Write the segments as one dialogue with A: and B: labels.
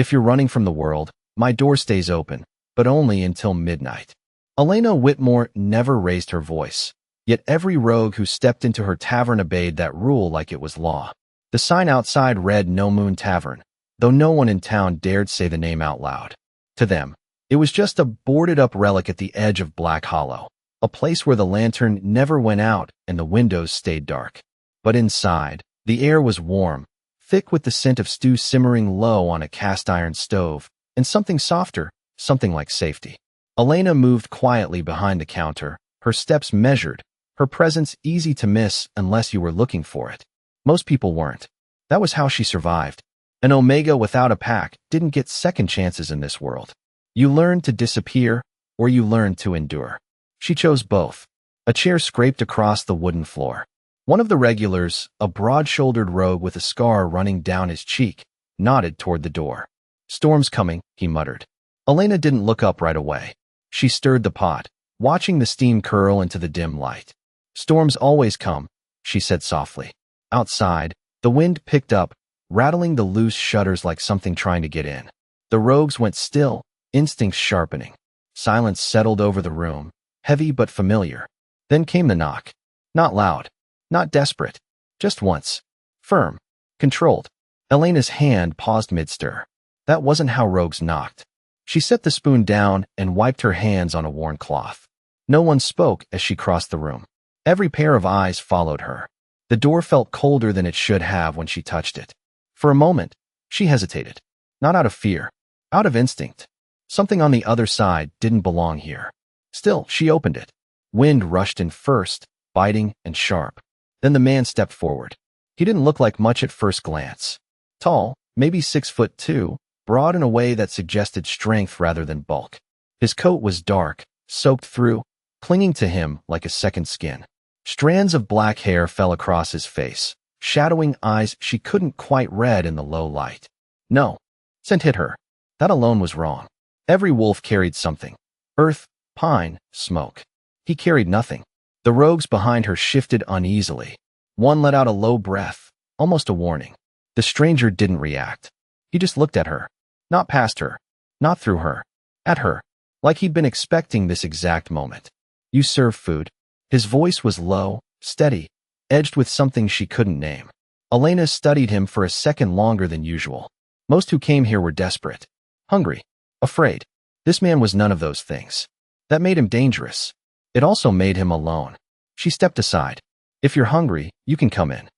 A: If you're running from the world, my door stays open, but only until midnight. Elena Whitmore never raised her voice, yet every rogue who stepped into her tavern obeyed that rule like it was law. The sign outside read No Moon Tavern, though no one in town dared say the name out loud. To them, it was just a boarded-up relic at the edge of Black Hollow, a place where the lantern never went out and the windows stayed dark. But inside, the air was warm, thick with the scent of stew simmering low on a cast-iron stove, and something softer, something like safety. Elena moved quietly behind the counter, her steps measured, her presence easy to miss unless you were looking for it. Most people weren't. That was how she survived. An Omega without a pack didn't get second chances in this world. You learned to disappear, or you learned to endure. She chose both. A chair scraped across the wooden floor. One of the regulars, a broad-shouldered rogue with a scar running down his cheek, nodded toward the door. "Storm's coming," he muttered. Elena didn't look up right away. She stirred the pot, watching the steam curl into the dim light. "Storms always come," she said softly. Outside, the wind picked up, rattling the loose shutters like something trying to get in. The rogues went still, instincts sharpening. Silence settled over the room, heavy but familiar. Then came the knock. Not loud, not desperate, just once. Firm, controlled. Elena's hand paused mid-stir. That wasn't how rogues knocked. She set the spoon down and wiped her hands on a worn cloth. No one spoke as she crossed the room. Every pair of eyes followed her. The door felt colder than it should have when she touched it. For a moment, she hesitated. Not out of fear, out of instinct. Something on the other side didn't belong here. Still, she opened it. Wind rushed in first, biting and sharp. Then the man stepped forward. He didn't look like much at first glance. Tall, maybe 6'2", broad in a way that suggested strength rather than bulk. His coat was dark, soaked through, clinging to him like a second skin. Strands of black hair fell across his face, shadowing eyes she couldn't quite read in the low light. No. Scent hit her. That alone was wrong. Every wolf carried something. Earth, pine, smoke. He carried nothing. The rogues behind her shifted uneasily. One let out a low breath, almost a warning. The stranger didn't react. He just looked at her. Not past her. Not through her. At her. Like he'd been expecting this exact moment. "You serve food?" His voice was low, steady, edged with something she couldn't name. Elena studied him for a second longer than usual. Most who came here were desperate. Hungry. Afraid. This man was none of those things. That made him dangerous. It also made him alone. She stepped aside. "If you're hungry, you can come in.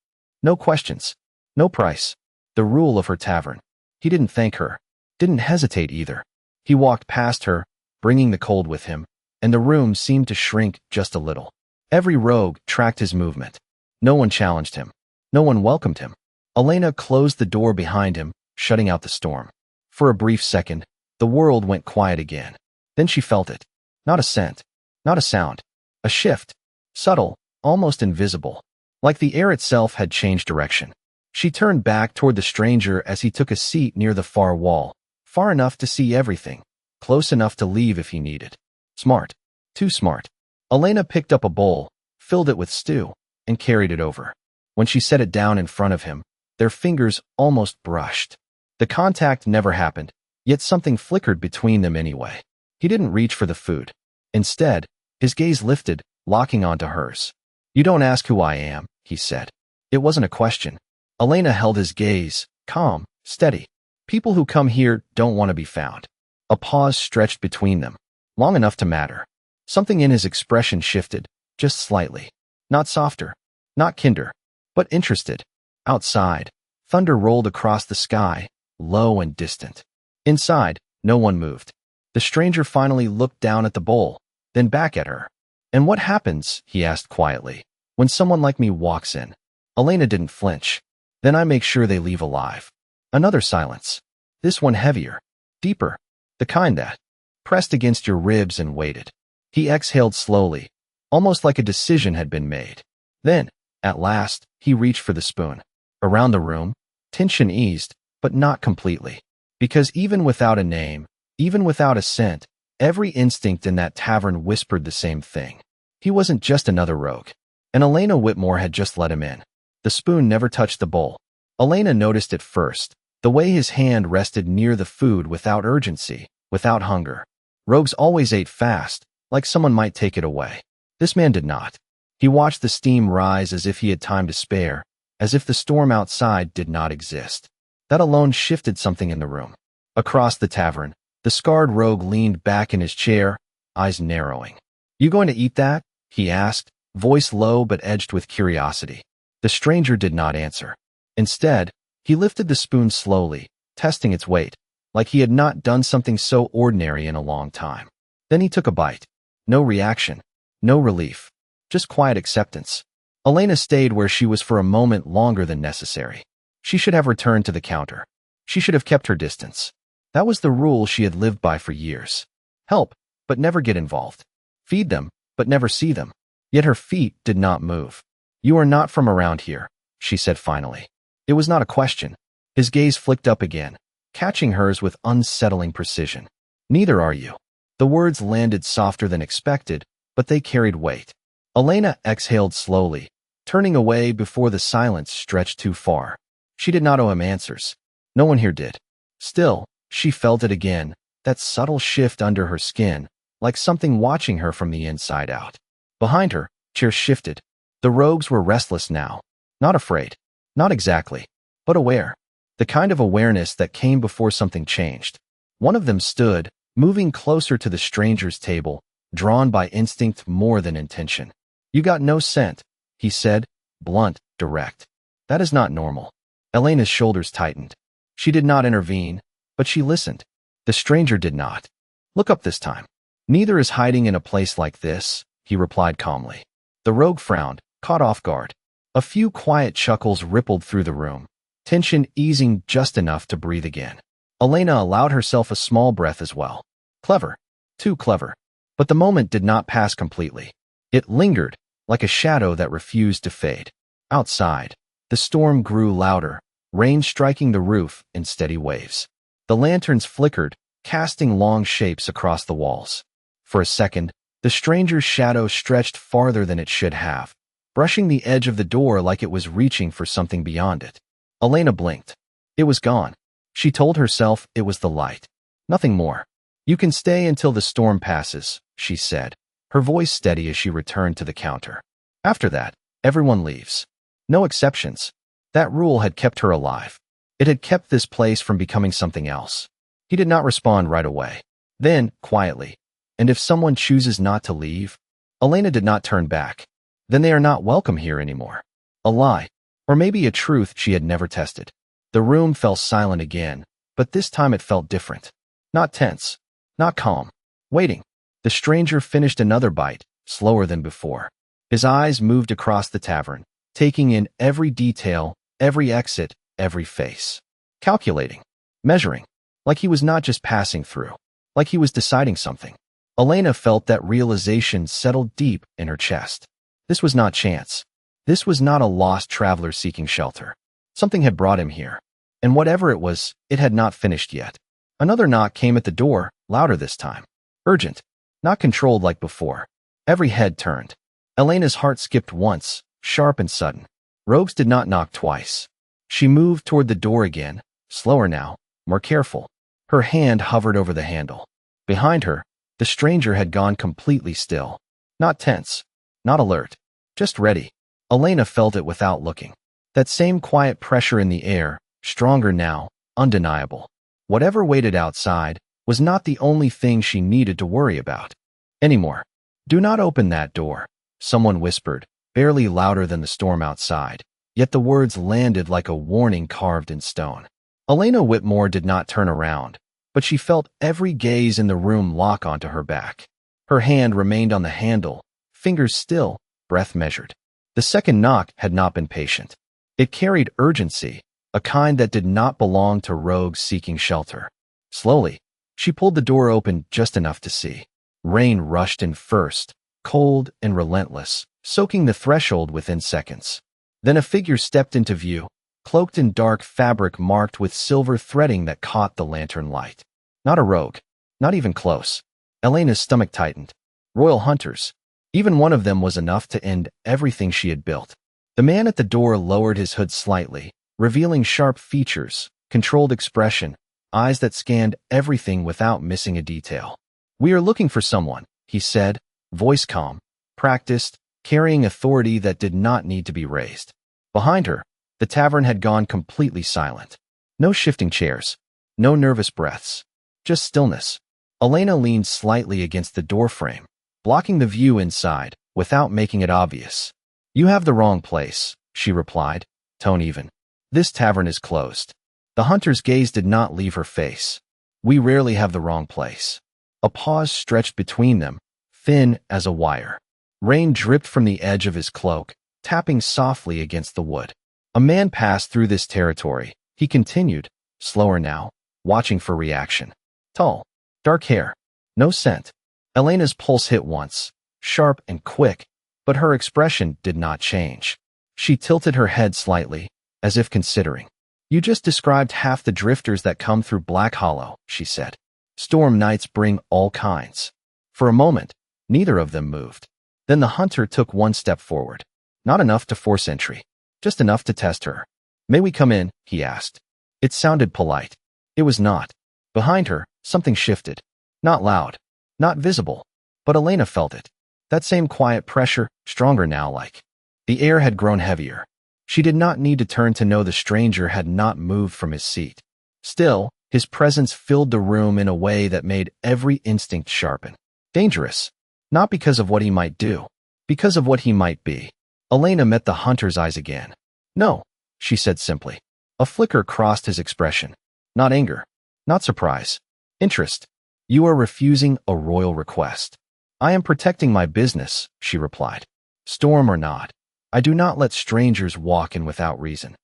A: No questions. No price." The rule of her tavern. He didn't thank her. Didn't hesitate either. He walked past her, bringing the cold with him, and the room seemed to shrink just a little. Every rogue tracked his movement. No one challenged him. No one welcomed him. Elena closed the door behind him, shutting out the storm. For a brief second, the world went quiet again. Then she felt it. Not a scent. Not a sound. A shift. Subtle, almost invisible. Like the air itself had changed direction. She turned back toward the stranger as he took a seat near the far wall, far enough to see everything, close enough to leave if he needed. Smart. Too smart. Elena picked up a bowl, filled it with stew, and carried it over. When she set it down in front of him, their fingers almost brushed. The contact never happened, yet something flickered between them anyway. He didn't reach for the food. Instead, his gaze lifted, locking onto hers. "You don't ask who I am," he said. It wasn't a question. Elena held his gaze, calm, steady. People who come here don't want to be found. A pause stretched between them, long enough to matter. Something in his expression shifted, just slightly. Not softer, not kinder, but interested. Outside, thunder rolled across the sky, low and distant. Inside, no one moved. The stranger finally looked down at the bowl, then back at her. "And what happens," he asked quietly, "when someone like me walks in?" Elena didn't flinch. "Then I make sure they leave alive." Another silence. This one heavier, deeper, the kind that pressed against your ribs and waited. He exhaled slowly, almost like a decision had been made. Then, at last, he reached for the spoon. Around the room, tension eased, but not completely. Because even without a name, even without a scent, every instinct in that tavern whispered the same thing. He wasn't just another rogue. And Elena Whitmore had just let him in. The spoon never touched the bowl. Elena noticed it first, The way his hand rested near the food without urgency, without hunger. Rogues always ate fast, like someone might take it away. This man did not. He watched the steam rise as if he had time to spare, as if the storm outside did not exist. That alone shifted something in the room. Across the tavern, the scarred rogue leaned back in his chair, eyes narrowing. "You going to eat that?" he asked, voice low but edged with curiosity. The stranger did not answer. Instead, he lifted the spoon slowly, testing its weight, like he had not done something so ordinary in a long time. Then he took a bite. No reaction, no relief, just quiet acceptance. Elena stayed where she was for a moment longer than necessary. She should have returned to the counter. She should have kept her distance. That was the rule she had lived by for years. Help, but never get involved. Feed them, but never see them. Yet her feet did not move. "You are not from around here," she said finally. It was not a question. His gaze flicked up again, catching hers with unsettling precision. "Neither are you." The words landed softer than expected, but they carried weight. Elena exhaled slowly, turning away before the silence stretched too far. She did not owe him answers. No one here did. Still, she felt it again, that subtle shift under her skin, like something watching her from the inside out. Behind her, chairs shifted. The rogues were restless now. Not afraid. Not exactly. But aware. The kind of awareness that came before something changed. One of them stood, moving closer to the stranger's table, drawn by instinct more than intention. "You got no scent," he said, blunt, direct. "That is not normal." Elena's shoulders tightened. She did not intervene, but she listened. The stranger did not. "Look up this time." "Neither is hiding in a place like this," he replied calmly. The rogue frowned, caught off guard. A few quiet chuckles rippled through the room, tension easing just enough to breathe again. Elena allowed herself a small breath as well. Clever. Too clever. But the moment did not pass completely. It lingered, like a shadow that refused to fade. Outside, the storm grew louder, rain striking the roof in steady waves. The lanterns flickered, casting long shapes across the walls. For a second, the stranger's shadow stretched farther than it should have, brushing the edge of the door like it was reaching for something beyond it. Elena blinked. It was gone. She told herself it was the light. Nothing more. "You can stay until the storm passes," she said, her voice steady as she returned to the counter. "After that, everyone leaves. No exceptions." That rule had kept her alive. It had kept this place from becoming something else. He did not respond right away. Then, quietly, "And if someone chooses not to leave?" Elena did not turn back. "Then they are not welcome here anymore." A lie, or maybe a truth she had never tested. The room fell silent again, but this time it felt different. Not tense, not calm, waiting. The stranger finished another bite, slower than before. His eyes moved across the tavern, taking in every detail, every exit, every face. Calculating, measuring, like he was not just passing through, like he was deciding something. Elena felt that realization settled deep in her chest. This was not chance. This was not a lost traveler seeking shelter. Something had brought him here. And whatever it was, it had not finished yet. Another knock came at the door, louder this time. Urgent, not controlled like before. Every head turned. Elena's heart skipped once, sharp and sudden. Rogues did not knock twice. She moved toward the door again, slower now, more careful. Her hand hovered over the handle. Behind her, the stranger had gone completely still. Not tense, not alert, just ready. Elena felt it without looking. That same quiet pressure in the air, stronger now, undeniable. Whatever waited outside was not the only thing she needed to worry about anymore. "Do not open that door," someone whispered, barely louder than the storm outside, yet the words landed like a warning carved in stone. Elena Whitmore did not turn around, but she felt every gaze in the room lock onto her back. Her hand remained on the handle, fingers still, breath measured. The second knock had not been patient. It carried urgency, a kind that did not belong to rogues seeking shelter. Slowly, she pulled the door open just enough to see. Rain rushed in first, cold and relentless, soaking the threshold within seconds. Then a figure stepped into view, cloaked in dark fabric marked with silver threading that caught the lantern light. Not a rogue, not even close. Elena's stomach tightened. Royal hunters. Even one of them was enough to end everything she had built. The man at the door lowered his hood slightly, revealing sharp features, controlled expression, eyes that scanned everything without missing a detail. "We are looking for someone," he said, voice calm, practiced, carrying authority that did not need to be raised. Behind her, the tavern had gone completely silent. No shifting chairs, no nervous breaths, just stillness. Elena leaned slightly against the doorframe, blocking the view inside, without making it obvious. "You have the wrong place," she replied, tone even. "This tavern is closed." The hunter's gaze did not leave her face. "We rarely have the wrong place." A pause stretched between them, thin as a wire. Rain dripped from the edge of his cloak, tapping softly against the wood. "A man passed through this territory," he continued, slower now, watching for reaction. "Tall, dark hair, no scent." Elena's pulse hit once, sharp and quick, but her expression did not change. She tilted her head slightly, as if considering. "You just described half the drifters that come through Black Hollow," she said. "Storm nights bring all kinds." For a moment, neither of them moved. Then the hunter took one step forward. Not enough to force entry, just enough to test her. "May we come in?" he asked. It sounded polite. It was not. Behind her, something shifted. Not loud, not visible, but Elena felt it. That same quiet pressure, stronger now like. The air had grown heavier. She did not need to turn to know the stranger had not moved from his seat. Still, his presence filled the room in a way that made every instinct sharpen. Dangerous. Not because of what he might do, because of what he might be. Elena met the hunter's eyes again. "No," she said simply. A flicker crossed his expression. Not anger, not surprise. Interest. "You are refusing a royal request." "I am protecting my business," she replied. "Storm or not, I do not let strangers walk in without reason."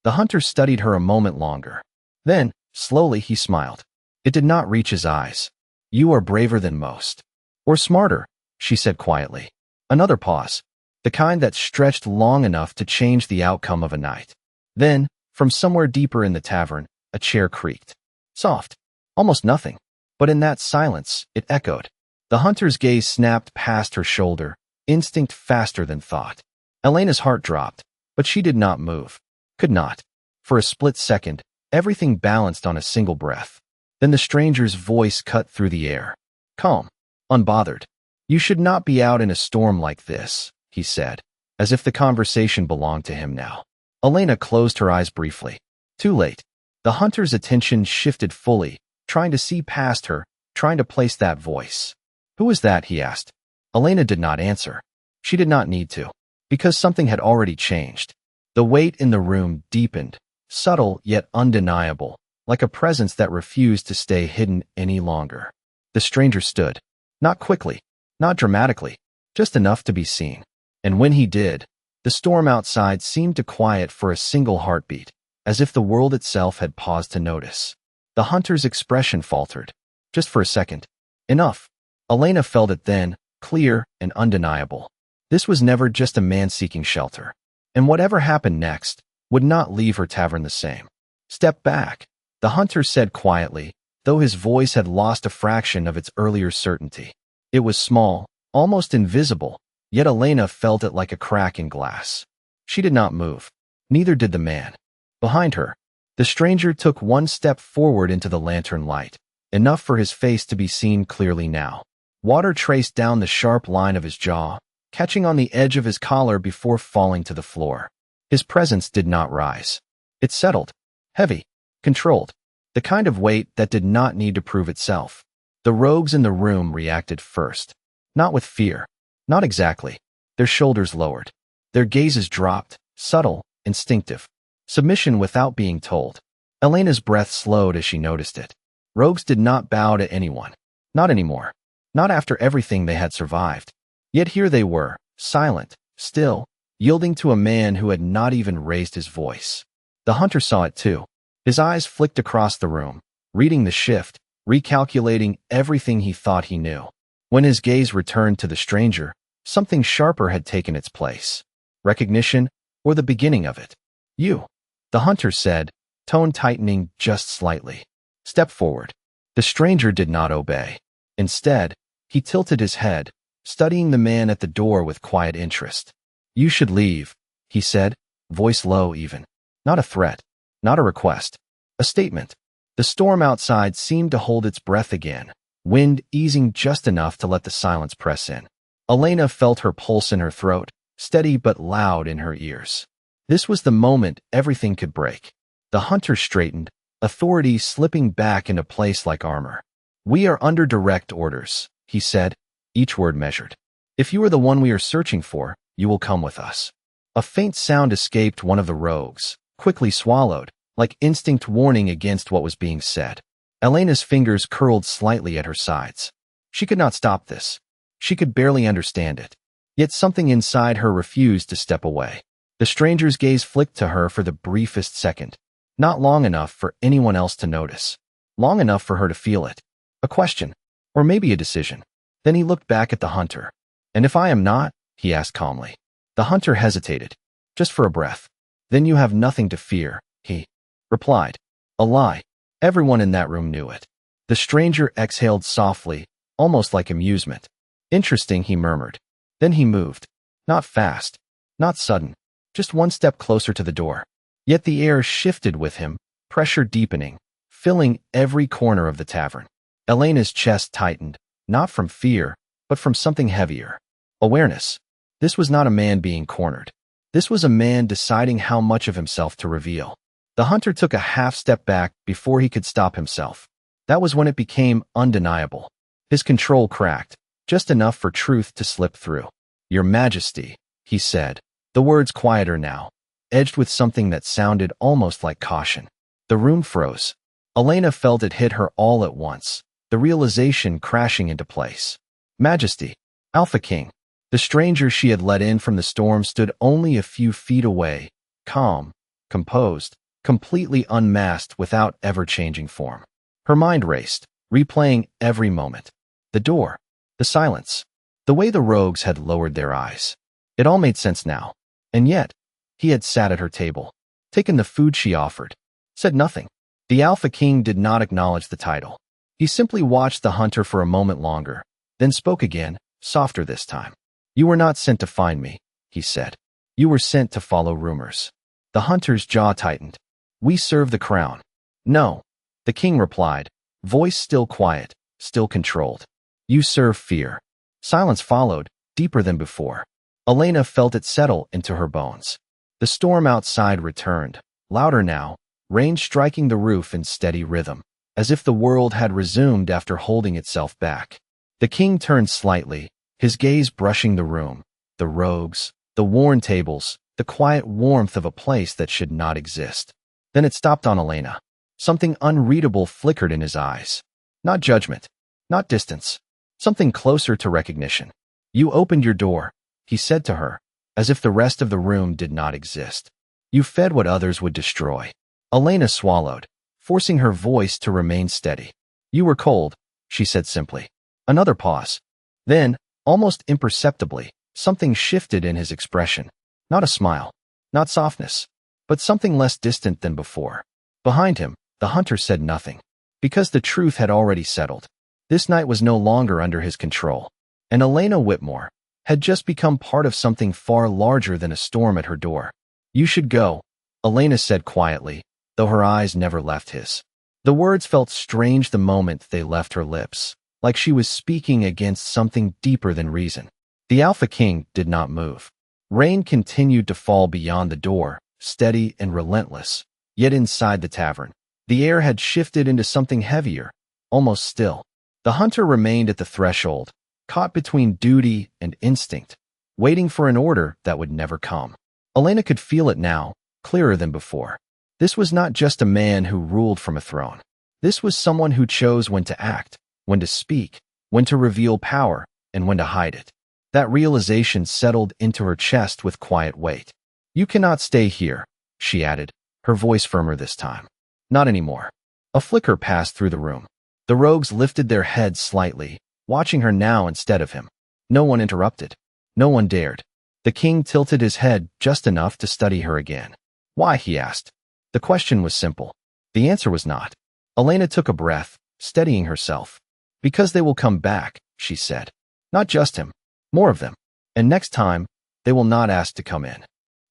A: The hunter studied her a moment longer. Then, slowly, he smiled. It did not reach his eyes. "You are braver than most." "Or smarter," she said quietly. Another pause, the kind that stretched long enough to change the outcome of a night. Then, from somewhere deeper in the tavern, a chair creaked. Soft, almost nothing. But in that silence, it echoed. The hunter's gaze snapped past her shoulder, instinct faster than thought. Elena's heart dropped, but she did not move. Could not. For a split second, everything balanced on a single breath. Then the stranger's voice cut through the air. Calm, unbothered. "You should not be out in a storm like this," he said, as if the conversation belonged to him now. Elena closed her eyes briefly. Too late. The hunter's attention shifted fully, trying to see past her, trying to place that voice. "Who is that?" he asked. Elena did not answer. She did not need to, because something had already changed. The weight in the room deepened, subtle yet undeniable, like a presence that refused to stay hidden any longer. The stranger stood, not quickly, not dramatically, just enough to be seen. And when he did, the storm outside seemed to quiet for a single heartbeat, as if the world itself had paused to notice. The hunter's expression faltered. Just for a second. Enough. Elena felt it then, clear and undeniable. This was never just a man seeking shelter. And whatever happened next would not leave her tavern the same. "Step back," the hunter said quietly, though his voice had lost a fraction of its earlier certainty. It was small, almost invisible, yet Elena felt it like a crack in glass. She did not move. Neither did the man. Behind her, the stranger took one step forward into the lantern light, enough for his face to be seen clearly now. Water traced down the sharp line of his jaw, catching on the edge of his collar before falling to the floor. His presence did not rise. It settled, heavy, controlled, the kind of weight that did not need to prove itself. The rogues in the room reacted first. Not with fear. Not exactly. Their shoulders lowered. Their gazes dropped, subtle, instinctive. Submission without being told. Elena's breath slowed as she noticed it. Rogues did not bow to anyone. Not anymore. Not after everything they had survived. Yet here they were, silent, still, yielding to a man who had not even raised his voice. The hunter saw it too. His eyes flicked across the room, reading the shift, recalculating everything he thought he knew. When his gaze returned to the stranger, something sharper had taken its place. Recognition, or the beginning of it. "You," the hunter said, tone tightening just slightly. "Step forward." The stranger did not obey. Instead, he tilted his head, studying the man at the door with quiet interest. "You should leave," he said, voice low even. Not a threat, not a request, A statement. The storm outside seemed to hold its breath again, wind easing just enough to let the silence press in. Elena felt her pulse in her throat, steady but loud in her ears. This was the moment everything could break. The hunter straightened, authority slipping back into place like armor. "We are under direct orders," he said, each word measured. "If you are the one we are searching for, you will come with us." A faint sound escaped one of the rogues, quickly swallowed, like instinct warning against what was being said. Elena's fingers curled slightly at her sides. She could not stop this. She could barely understand it. Yet something inside her refused to step away. The stranger's gaze flicked to her for the briefest second. Not long enough for anyone else to notice. Long enough for her to feel it. A question. Or maybe a decision. Then he looked back at the hunter. "And if I am not?" he asked calmly. The hunter hesitated. Just for a breath. "Then you have nothing to fear," he replied. A lie. Everyone in that room knew it. The stranger exhaled softly, almost like amusement. "Interesting," he murmured. Then he moved. Not fast. Not sudden. Just one step closer to the door. Yet the air shifted with him, pressure deepening, filling every corner of the tavern. Elena's chest tightened, not from fear, but from something heavier. Awareness. This was not a man being cornered. This was a man deciding how much of himself to reveal. The hunter took a half step back before he could stop himself. That was when it became undeniable. His control cracked, just enough for truth to slip through. "Your Majesty," he said, the words quieter now, edged with something that sounded almost like caution. The room froze. Elena felt it hit her all at once, the realization crashing into place. Majesty. Alpha King. The stranger she had let in from the storm stood only a few feet away, calm, composed, completely unmasked without ever changing form. Her mind raced, replaying every moment. The door, the silence, the way the rogues had lowered their eyes. It all made sense now. And yet, he had sat at her table, taken the food she offered, said nothing. The Alpha King did not acknowledge the title. He simply watched the hunter for a moment longer, then spoke again, softer this time. "You were not sent to find me," he said. "You were sent to follow rumors." The hunter's jaw tightened. "We serve the crown." "No," the king replied, voice still quiet, still controlled. "You serve fear." Silence followed, deeper than before. Elena felt it settle into her bones. The storm outside returned, louder now, rain striking the roof in steady rhythm, as if the world had resumed after holding itself back. The king turned slightly, his gaze brushing the room, the rogues, the worn tables, the quiet warmth of a place that should not exist. Then it stopped on Elena. Something unreadable flickered in his eyes. Not judgment, not distance, something closer to recognition. "You opened your door," he said to her, as if the rest of the room did not exist. "You fed what others would destroy." Elena swallowed, forcing her voice to remain steady. "You were cold," she said simply. Another pause. Then, almost imperceptibly, something shifted in his expression. Not a smile, not softness, but something less distant than before. Behind him, the hunter said nothing, because the truth had already settled. This night was no longer under his control, and Elena Whitmore had just become part of something far larger than a storm at her door. "You should go," Elena said quietly, though her eyes never left his. The words felt strange the moment they left her lips, like she was speaking against something deeper than reason. The Alpha King did not move. Rain continued to fall beyond the door, steady and relentless, yet inside the tavern, the air had shifted into something heavier, almost still. The hunter remained at the threshold, caught between duty and instinct, waiting for an order that would never come. Elena could feel it now, clearer than before. This was not just a man who ruled from a throne. This was someone who chose when to act, when to speak, when to reveal power, and when to hide it. That realization settled into her chest with quiet weight. "You cannot stay here," she added, her voice firmer this time. "Not anymore." A flicker passed through the room. The rogues lifted their heads slightly, watching her now instead of him. No one interrupted. No one dared. The king tilted his head just enough to study her again. "Why?" he asked. The question was simple. The answer was not. Elena took a breath, steadying herself. "Because they will come back," she said. "Not just him. More of them. And next time, they will not ask to come in."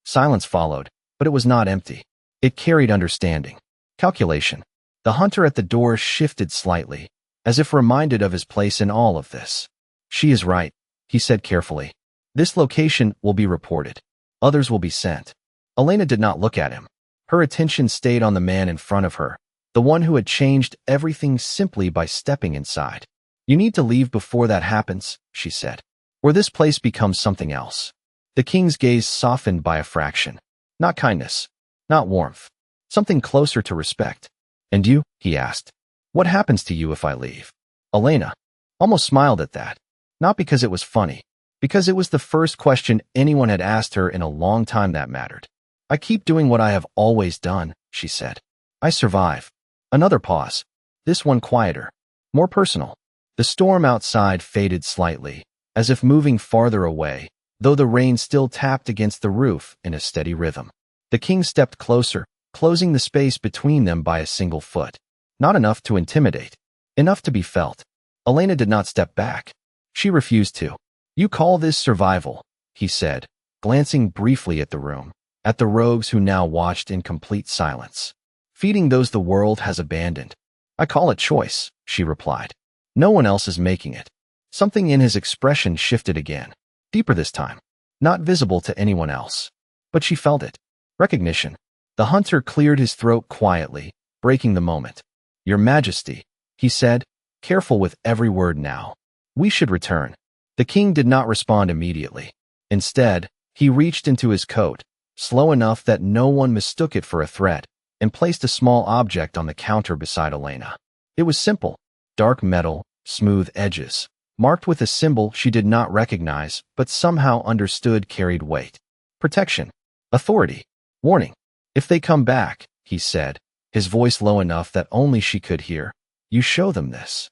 A: Silence followed, but it was not empty. It carried understanding. Calculation. The hunter at the door shifted slightly, as if reminded of his place in all of this. She is right, he said carefully. This location will be reported. Others will be sent. Elena did not look at him. Her attention stayed on the man in front of her, the one who had changed everything simply by stepping inside. You need to leave before that happens, she said, or this place becomes something else. The king's gaze softened by a fraction. Not kindness, not warmth, something closer to respect. And you? He asked. What happens to you if I leave? Elena almost smiled at that, not because it was funny, because it was the first question anyone had asked her in a long time that mattered. I keep doing what I have always done, she said. I survive. Another pause. This one quieter, more personal. The storm outside faded slightly, as if moving farther away, though the rain still tapped against the roof in a steady rhythm. The king stepped closer, closing the space between them by a single foot. Not enough to intimidate, enough to be felt. Elena did not step back. She refused to. You call this survival, he said, glancing briefly at the room, at the rogues who now watched in complete silence. Feeding those the world has abandoned. I call it choice, she replied. No one else is making it. Something in his expression shifted again, deeper this time, not visible to anyone else. But she felt it. Recognition. The hunter cleared his throat quietly, breaking the moment. Your Majesty, he said, careful with every word now. We should return. The king did not respond immediately. Instead, he reached into his coat, slow enough that no one mistook it for a threat, and placed a small object on the counter beside Elena. It was simple, dark metal, smooth edges, marked with a symbol she did not recognize but somehow understood carried weight. Protection. Authority. Warning. If they come back, he said, his voice low enough that only she could hear, you show them this.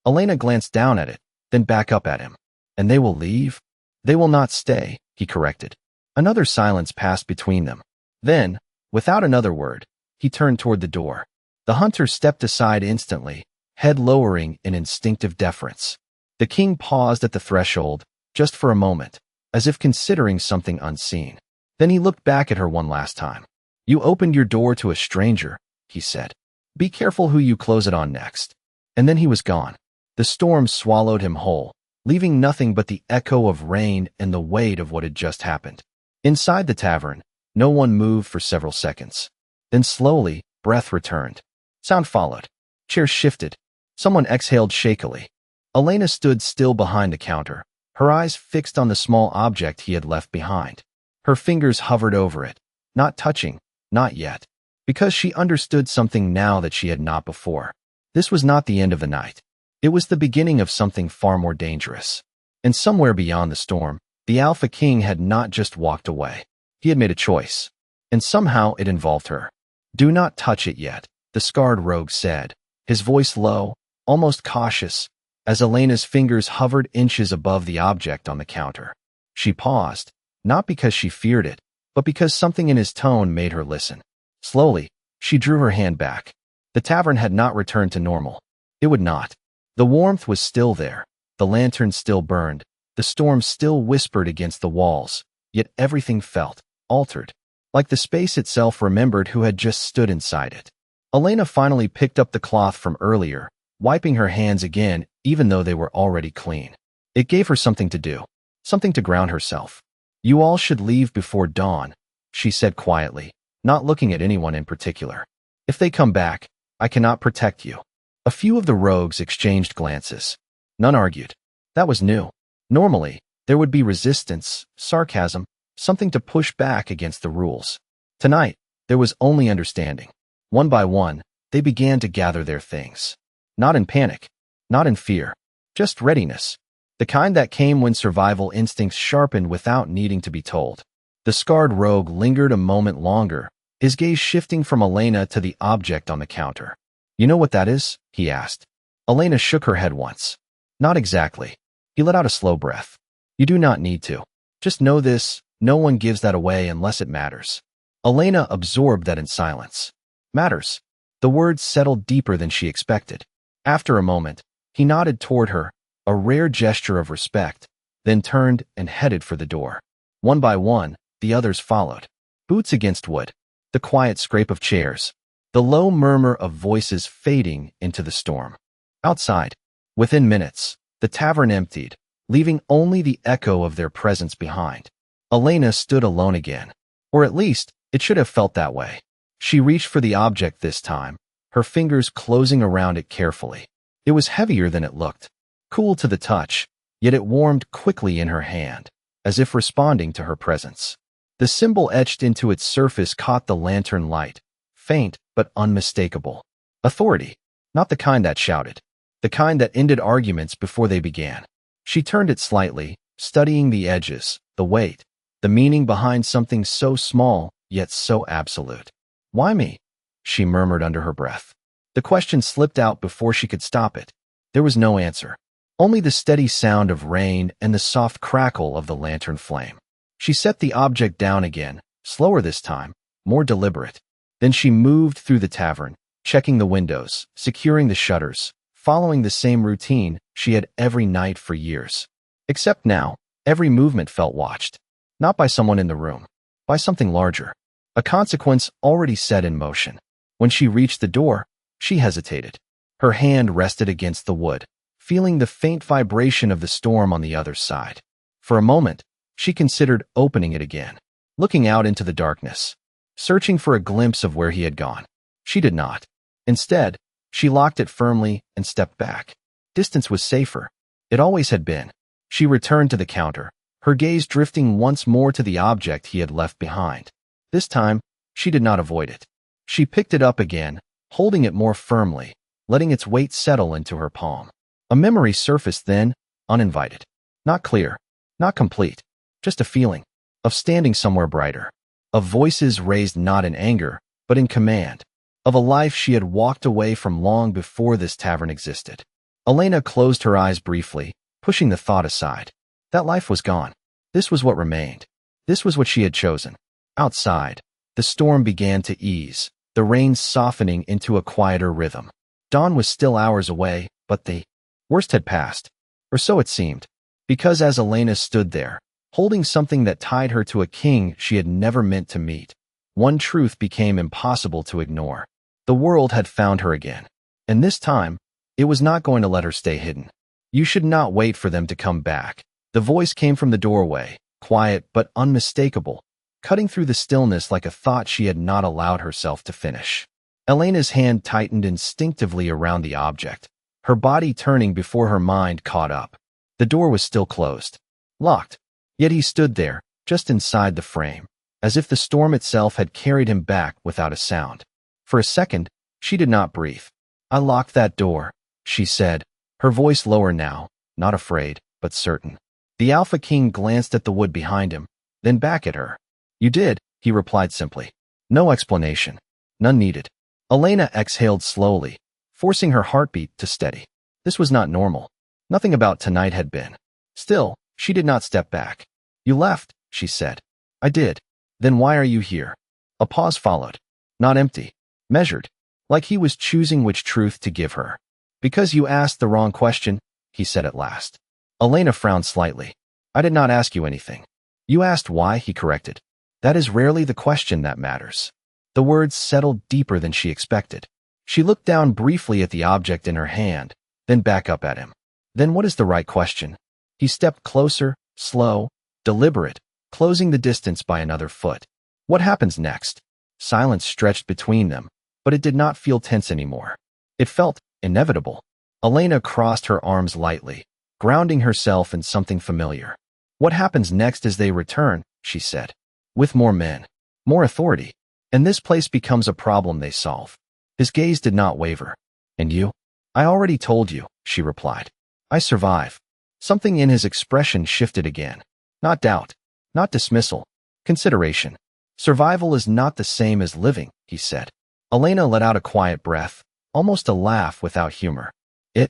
A: Elena glanced down at it, then back up at him. And they will leave? They will not stay, he corrected. Another silence passed between them. Then, without another word, he turned toward the door. The hunter stepped aside instantly, head lowering in instinctive deference. The king paused at the threshold, just for a moment, as if considering something unseen. Then he looked back at her one last time. You opened your door to a stranger, he said. Be careful who you close it on next. And then he was gone. The storm swallowed him whole, leaving nothing but the echo of rain and the weight of what had just happened. Inside the tavern, no one moved for several seconds. Then slowly, breath returned. Sound followed. Chairs shifted. Someone exhaled shakily. Elena stood still behind the counter, her eyes fixed on the small object he had left behind. Her fingers hovered over it, not touching, not yet, because she understood something now that she had not before. This was not the end of the night. It was the beginning of something far more dangerous. And somewhere beyond the storm, the Alpha King had not just walked away. He had made a choice. And somehow it involved her. Do not touch it yet, the scarred rogue said, his voice low, almost cautious, as Elena's fingers hovered inches above the object on the counter. She paused, not because she feared it, but because something in his tone made her listen. Slowly, she drew her hand back. The tavern had not returned to normal. It would not. The warmth was still there, the lantern still burned, the storm still whispered against the walls, yet everything felt altered, like the space itself remembered who had just stood inside it. Elena finally picked up the cloth from earlier, wiping her hands again even though they were already clean. It gave her something to do, something to ground herself. You all should leave before dawn, she said quietly, not looking at anyone in particular. If they come back, I cannot protect you. A few of the rogues exchanged glances. None argued. That was new. Normally, there would be resistance, sarcasm, something to push back against the rules. Tonight, there was only understanding. One by one, they began to gather their things. Not in panic, not in fear, just readiness. The kind that came when survival instincts sharpened without needing to be told. The scarred rogue lingered a moment longer, his gaze shifting from Elena to the object on the counter. You know what that is? He asked. Elena shook her head once. Not exactly. He let out a slow breath. You do not need to. Just know this, no one gives that away unless it matters. Elena absorbed that in silence. Matters. The words settled deeper than she expected. After a moment, he nodded toward her, a rare gesture of respect, then turned and headed for the door. One by one, the others followed. Boots against wood. The quiet scrape of chairs. the low murmur of voices fading into the storm. Outside, within minutes, the tavern emptied, leaving only the echo of their presence behind. Elena stood alone again. Or at least, it should have felt that way. She reached for the object this time, her fingers closing around it carefully. It was heavier than it looked, cool to the touch, yet it warmed quickly in her hand, as if responding to her presence. The symbol etched into its surface caught the lantern light, faint but unmistakable. Authority, not the kind that shouted, the kind that ended arguments before they began. She turned it slightly, studying the edges, the weight, the meaning behind something so small, yet so absolute. "Why me?" she murmured under her breath. The question slipped out before she could stop it. There was no answer, only the steady sound of rain and the soft crackle of the lantern flame. She set the object down again, slower this time, more deliberate. Then she moved through the tavern, checking the windows, securing the shutters, following the same routine she had every night for years. Except now, every movement felt watched. Not by someone in the room, by something larger. A consequence already set in motion. When she reached the door, she hesitated. Her hand rested against the wood, feeling the faint vibration of the storm on the other side. For a moment, she considered opening it again, looking out into the darkness, searching for a glimpse of where he had gone. She did not. Instead, she locked it firmly and stepped back. Distance was safer. It always had been. She returned to the counter, her gaze drifting once more to the object he had left behind. This time, she did not avoid it. She picked it up again, holding it more firmly, letting its weight settle into her palm. A memory surfaced then, uninvited. Not clear, not complete, just a feeling of standing somewhere brighter, of voices raised not in anger, but in command, of a life she had walked away from long before this tavern existed. Elena closed her eyes briefly, pushing the thought aside. That life was gone. This was what remained. This was what she had chosen. Outside, the storm began to ease, the rain softening into a quieter rhythm. Dawn was still hours away, but the worst had passed. Or so it seemed. Because as Elena stood there, holding something that tied her to a king she had never meant to meet, one truth became impossible to ignore. The world had found her again. And this time, it was not going to let her stay hidden. "You should not wait for them to come back." The voice came from the doorway, quiet but unmistakable, cutting through the stillness like a thought she had not allowed herself to finish. Elena's hand tightened instinctively around the object, her body turning before her mind caught up. The door was still closed, locked, yet he stood there, just inside the frame, as if the storm itself had carried him back without a sound. For a second, she did not breathe. "I locked that door," she said, her voice lower now, not afraid, but certain. The Alpha King glanced at the wood behind him, then back at her. "You did," he replied simply. No explanation. None needed. Elena exhaled slowly, forcing her heartbeat to steady. This was not normal. Nothing about tonight had been. Still, she did not step back. "You left," she said. "I did. Then why are you here?" A pause followed. Not empty. Measured. Like he was choosing which truth to give her. "Because you asked the wrong question," he said at last. Elena frowned slightly. "I did not ask you anything." "You asked why," he corrected. "That is rarely the question that matters." The words settled deeper than she expected. She looked down briefly at the object in her hand, then back up at him. "Then what is the right question?" He stepped closer, slow, deliberate, closing the distance by another foot. "What happens next?" Silence stretched between them, but it did not feel tense anymore. It felt inevitable. Elena crossed her arms lightly, grounding herself in something familiar. "What happens next as they return," she said. "With more men, more authority. And this place becomes a problem they solve." His gaze did not waver. "And you?" "I already told you," she replied. "I survive." Something in his expression shifted again. Not doubt, not dismissal, consideration. "Survival is not the same as living," he said. Elena let out a quiet breath, almost a laugh without humor. "It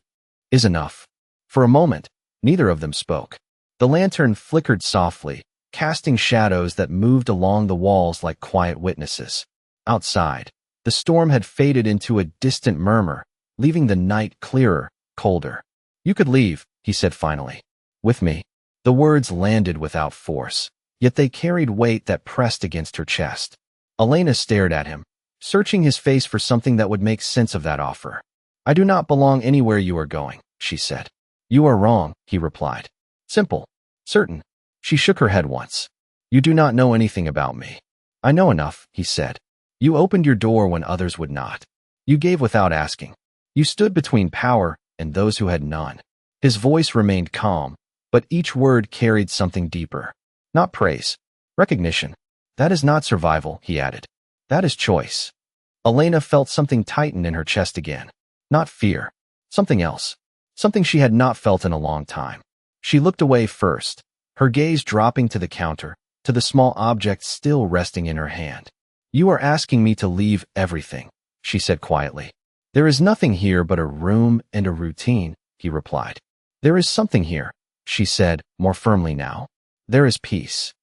A: is enough." For a moment, neither of them spoke. The lantern flickered softly, casting shadows that moved along the walls like quiet witnesses. Outside, the storm had faded into a distant murmur, leaving the night clearer, colder. "You could leave," he said finally. "With me." The words landed without force, yet they carried weight that pressed against her chest. Elena stared at him, searching his face for something that would make sense of that offer. I do not belong anywhere you are going, she said. You are wrong, he replied. Simple. Certain. She shook her head once. You do not know anything about me. I know enough, he said. You opened your door when others would not. You gave without asking. You stood between power and those who had none. His voice remained calm, but each word carried something deeper. Not praise. Recognition. That is not survival, he added. That is choice. Elena felt something tighten in her chest again. Not fear. Something else. Something she had not felt in a long time. She looked away first, her gaze dropping to the counter, to the small object still resting in her hand. You are asking me to leave everything, she said quietly. There is nothing here but a room and a routine, he replied. There is something here, she said, more firmly now. There is peace.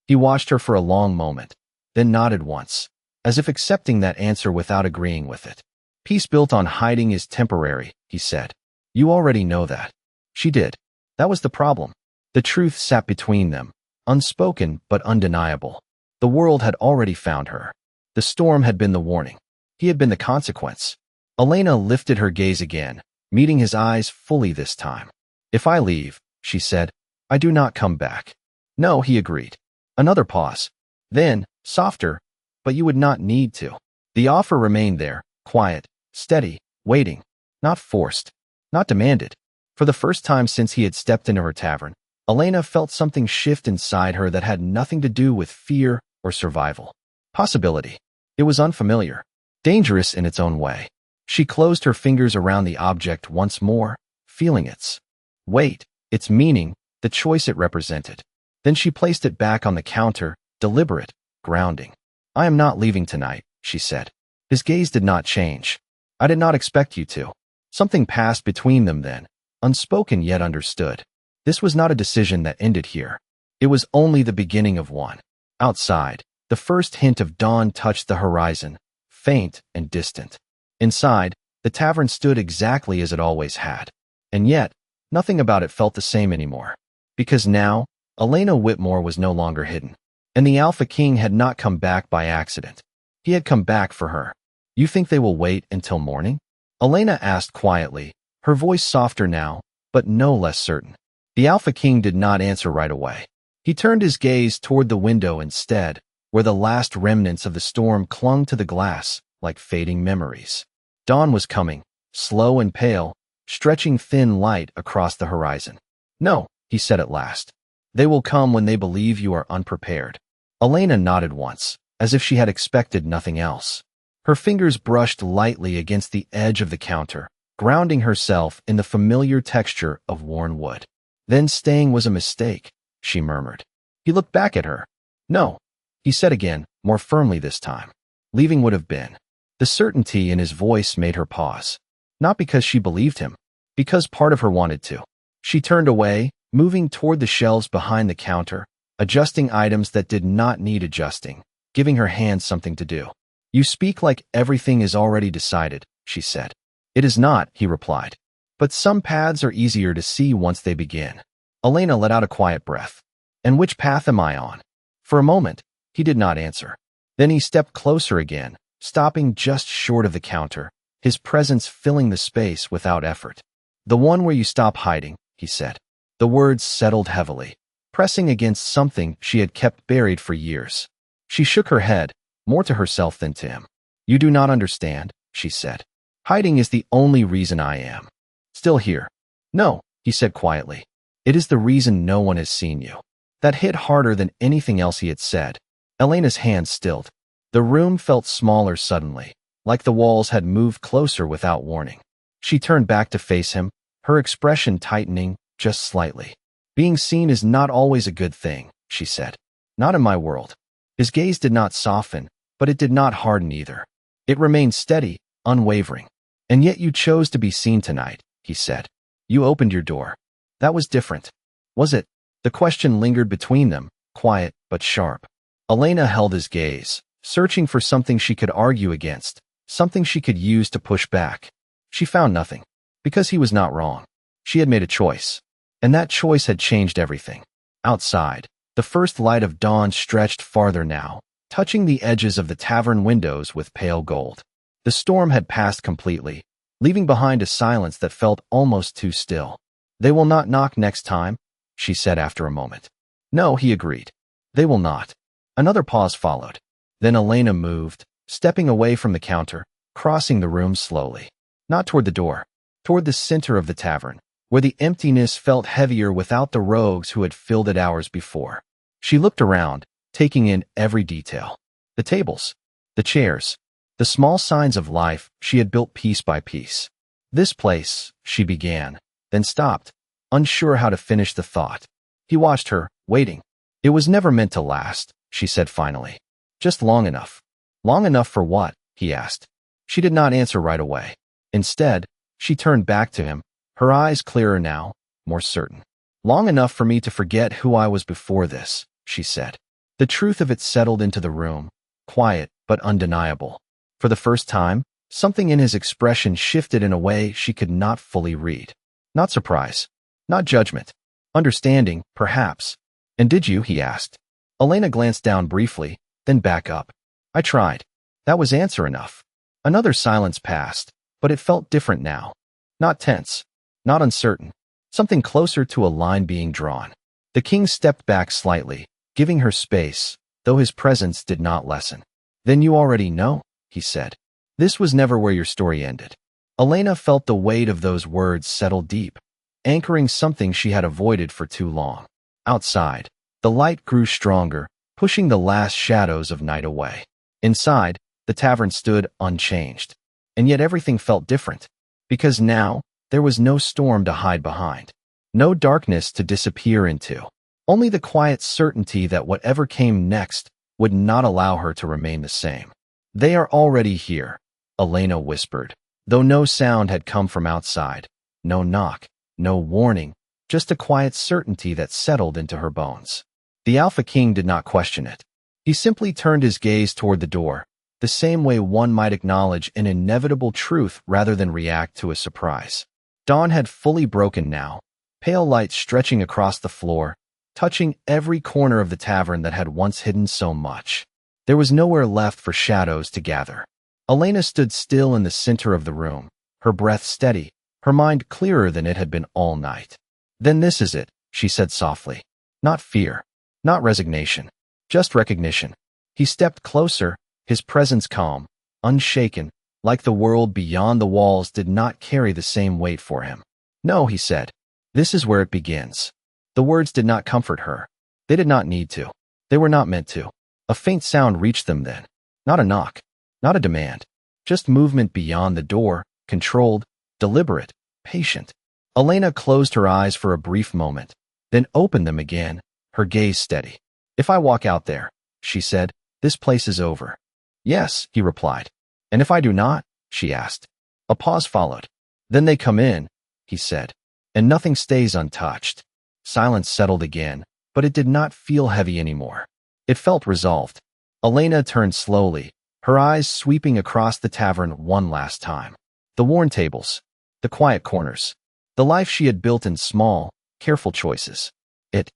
A: He watched her for a long moment, then nodded once, as if accepting that answer without agreeing with it. Peace built on hiding is temporary, he said. You already know that. She did. That was the problem. The truth sat between them, unspoken but undeniable. The world had already found her. The storm had been the warning. He had been the consequence. Elena lifted her gaze again, meeting his eyes fully this time. If I leave, she said, I do not come back. No, he agreed. Another pause. Then, softer, but you would not need to. The offer remained there, quiet, steady, waiting, not forced, not demanded. For the first time since he had stepped into her tavern, Elena felt something shift inside her that had nothing to do with fear or survival. Possibility. It was unfamiliar, dangerous in its own way. She closed her fingers around the object once more, feeling its weight, its meaning, the choice it represented. Then she placed it back on the counter, deliberate, grounding. I am not leaving tonight, she said. His gaze did not change. I did not expect you to. Something passed between them then, unspoken yet understood. This was not a decision that ended here. It was only the beginning of one. Outside, the first hint of dawn touched the horizon, faint and distant. Inside, the tavern stood exactly as it always had. And yet, nothing about it felt the same anymore. Because now, Elena Whitmore was no longer hidden. And the Alpha King had not come back by accident. He had come back for her. You think they will wait until morning? Elena asked quietly, her voice softer now, but no less certain. The Alpha King did not answer right away. He turned his gaze toward the window instead, where the last remnants of the storm clung to the glass like fading memories. Dawn was coming, slow and pale, stretching thin light across the horizon. No, he said at last. They will come when they believe you are unprepared. Elena nodded once, as if she had expected nothing else. Her fingers brushed lightly against the edge of the counter, grounding herself in the familiar texture of worn wood. Then staying was a mistake, she murmured. He looked back at her. No, he said again, more firmly this time. Leaving would have been. The certainty in his voice made her pause. Not because she believed him, because part of her wanted to. She turned away, moving toward the shelves behind the counter, adjusting items that did not need adjusting, giving her hands something to do. You speak like everything is already decided, she said. It is not, he replied. But some paths are easier to see once they begin. Elena let out a quiet breath. And which path am I on? For a moment, he did not answer. Then he stepped closer again, stopping just short of the counter, his presence filling the space without effort. The one where you stop hiding, he said. The words settled heavily, pressing against something she had kept buried for years. She shook her head, more to herself than to him. You do not understand, she said. Hiding is the only reason I am still here. No, he said quietly. It is the reason no one has seen you. That hit harder than anything else he had said. Elena's hands stilled. The room felt smaller suddenly, like the walls had moved closer without warning. She turned back to face him, her expression tightening just slightly. Being seen is not always a good thing, she said. Not in my world. His gaze did not soften, but it did not harden either. It remained steady, unwavering. And yet you chose to be seen tonight, he said. You opened your door. That was different. Was it? The question lingered between them, quiet but sharp. Elena held his gaze, searching for something she could argue against, something she could use to push back. She found nothing. Because he was not wrong. She had made a choice. And that choice had changed everything. Outside, the first light of dawn stretched farther now, touching the edges of the tavern windows with pale gold. The storm had passed completely, leaving behind a silence that felt almost too still. "They will not knock next time," she said after a moment. "No," he agreed. "They will not." Another pause followed. Then Elena moved, stepping away from the counter, crossing the room slowly. Not toward the door, toward the center of the tavern, where the emptiness felt heavier without the rogues who had filled it hours before. She looked around, taking in every detail. The tables, the chairs, the small signs of life she had built piece by piece. "This place," she began, then stopped, unsure how to finish the thought. He watched her, waiting. "It was never meant to last," she said finally. "Just long enough." "Long enough for what?" he asked. She did not answer right away. Instead, she turned back to him, her eyes clearer now, more certain. "Long enough for me to forget who I was before this," she said. The truth of it settled into the room, quiet but undeniable. For the first time, something in his expression shifted in a way she could not fully read. Not surprise, not judgment. Understanding, perhaps. "And did you?" he asked. Elena glanced down briefly, then back up. "I tried." That was answer enough. Another silence passed, but it felt different now. Not tense, not uncertain. Something closer to a line being drawn. The king stepped back slightly, giving her space, though his presence did not lessen. "Then you already know," he said. "This was never where your story ended." Elena felt the weight of those words settle deep, anchoring something she had avoided for too long. Outside, the light grew stronger, pushing the last shadows of night away. Inside, the tavern stood unchanged. And yet everything felt different, because now there was no storm to hide behind, no darkness to disappear into, only the quiet certainty that whatever came next would not allow her to remain the same. "They are already here," Elena whispered, though no sound had come from outside, no knock, no warning, just a quiet certainty that settled into her bones. The Alpha King did not question it. He simply turned his gaze toward the door, the same way one might acknowledge an inevitable truth rather than react to a surprise. Dawn had fully broken now, pale light stretching across the floor, touching every corner of the tavern that had once hidden so much. There was nowhere left for shadows to gather. Elena stood still in the center of the room, her breath steady, her mind clearer than it had been all night. "Then this is it," she said softly. Not fear, not resignation, just recognition. He stepped closer, his presence calm, unshaken, like the world beyond the walls did not carry the same weight for him. "No," he said. "This is where it begins." The words did not comfort her. They did not need to. They were not meant to. A faint sound reached them then. Not a knock, not a demand. Just movement beyond the door, controlled, deliberate, patient. Elena closed her eyes for a brief moment, then opened them again, her gaze steady. "If I walk out there," she said, "this place is over." "Yes," he replied. "And if I do not?" she asked. A pause followed. "Then they come in," he said, "and nothing stays untouched." Silence settled again, but it did not feel heavy anymore. It felt resolved. Elena turned slowly, her eyes sweeping across the tavern one last time. The worn tables, the quiet corners, the life she had built in small, careful choices. It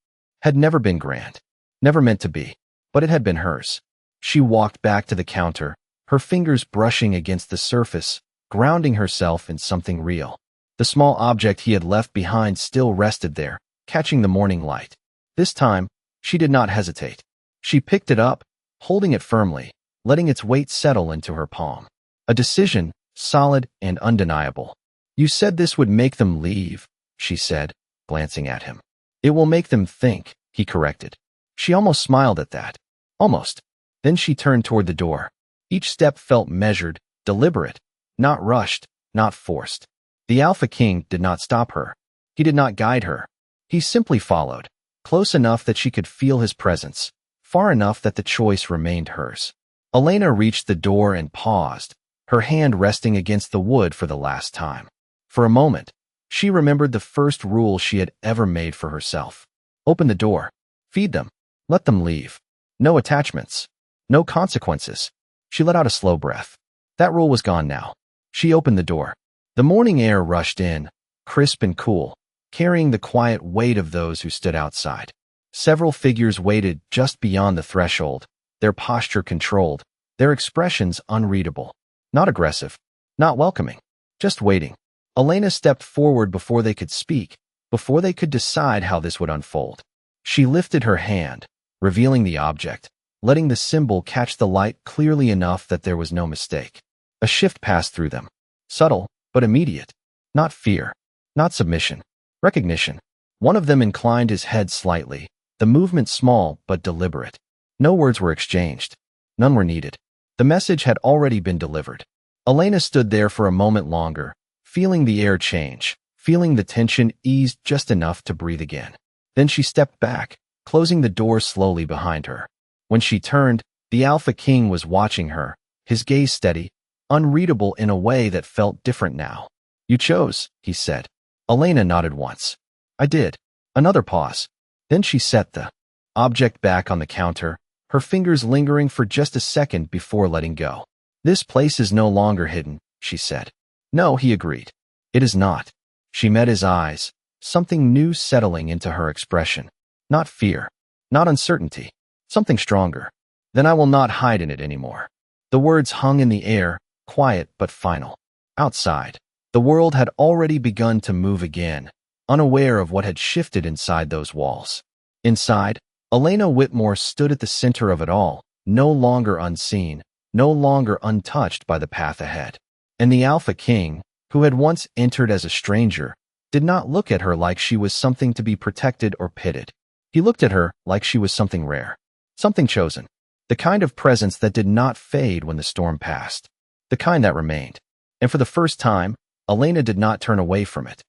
A: had never been grand, never meant to be, but it had been hers. She walked back to the counter, her fingers brushing against the surface, grounding herself in something real. The small object he had left behind still rested there, catching the morning light. This time, she did not hesitate. She picked it up, holding it firmly, letting its weight settle into her palm. A decision, solid and undeniable. "You said this would make them leave," she said, glancing at him. "It will make them think," he corrected. She almost smiled at that. Almost. Then she turned toward the door. Each step felt measured, deliberate, not rushed, not forced. The Alpha King did not stop her. He did not guide her. He simply followed, close enough that she could feel his presence, far enough that the choice remained hers. Elena reached the door and paused, her hand resting against the wood for the last time. For a moment, she remembered the first rule she had ever made for herself. Open the door. Feed them. Let them leave. No attachments. No consequences. She let out a slow breath. That rule was gone now. She opened the door. The morning air rushed in, crisp and cool, carrying the quiet weight of those who stood outside. Several figures waited just beyond the threshold, their posture controlled, their expressions unreadable. Not aggressive, not welcoming, just waiting. Elena stepped forward before they could speak, before they could decide how this would unfold. She lifted her hand, revealing the object, letting the symbol catch the light clearly enough that there was no mistake. A shift passed through them. Subtle, but immediate. Not fear, not submission. Recognition. One of them inclined his head slightly, the movement small but deliberate. No words were exchanged. None were needed. The message had already been delivered. Elena stood there for a moment longer, feeling the air change, feeling the tension ease just enough to breathe again. Then she stepped back, closing the door slowly behind her. When she turned, the Alpha King was watching her, his gaze steady, unreadable in a way that felt different now. "You chose," he said. Elena nodded once. "I did." Another pause. Then she set the object back on the counter, her fingers lingering for just a second before letting go. "This place is no longer hidden," she said. "No," he agreed. "It is not." She met his eyes, something new settling into her expression. Not fear, not uncertainty, something stronger. "Then I will not hide in it anymore." The words hung in the air, quiet but final. Outside, the world had already begun to move again, unaware of what had shifted inside those walls. Inside, Elena Whitmore stood at the center of it all, no longer unseen, no longer untouched by the path ahead. And the Alpha King, who had once entered as a stranger, did not look at her like she was something to be protected or pitted. He looked at her like she was something rare, something chosen, the kind of presence that did not fade when the storm passed, the kind that remained. And for the first time, Elena did not turn away from it.